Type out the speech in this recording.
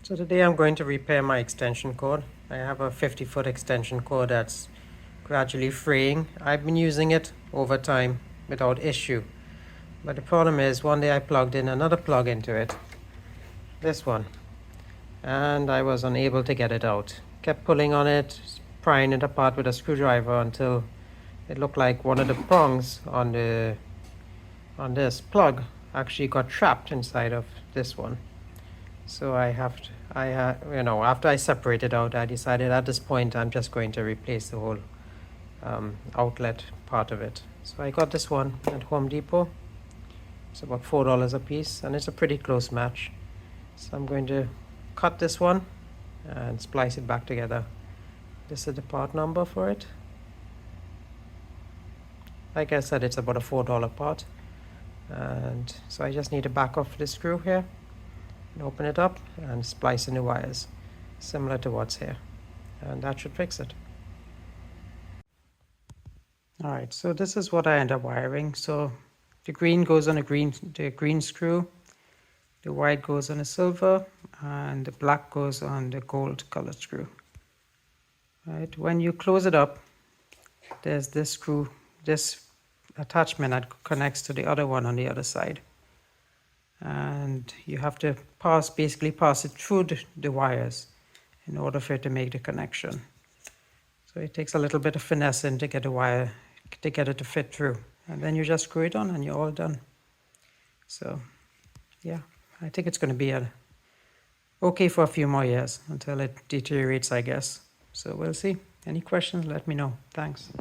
So today I'm going to repair my extension cord. I have a 50-foot extension cord that's gradually fraying. I've been using it over time without issue. But the problem is one day I plugged in another plug into it, this one, and I was unable to get it out. Kept pulling on it, prying it apart with a screwdriver until it looked like one of the prongs on this plug actually got trapped inside of this one. So after I separated out, I decided at this point I'm just going to replace the whole outlet part of it. So I got this one at Home Depot. It's about $4 a piece, and it's a pretty close match. So I'm going to cut this one and splice it back together. This is the part number for it. Like I said, it's about a $4 part. And so I just need to back off the screw here and open it up and splice in the wires, similar to what's here. And that should fix it. All right, so this is what I end up wiring. So the green goes on the green screw, the white goes on the silver, and the black goes on the gold colored screw. Right, when you close it up, there's this screw, this attachment that connects to the other one on the other side. And you have to basically pass it through the wires in order for it to make the connection. So it takes a little bit of finessing to get the wire, to get it to fit through. And then you just screw it on and you're all done. So yeah, I think it's going to be okay for a few more years until it deteriorates, I guess. So we'll see. Any questions, let me know. Thanks.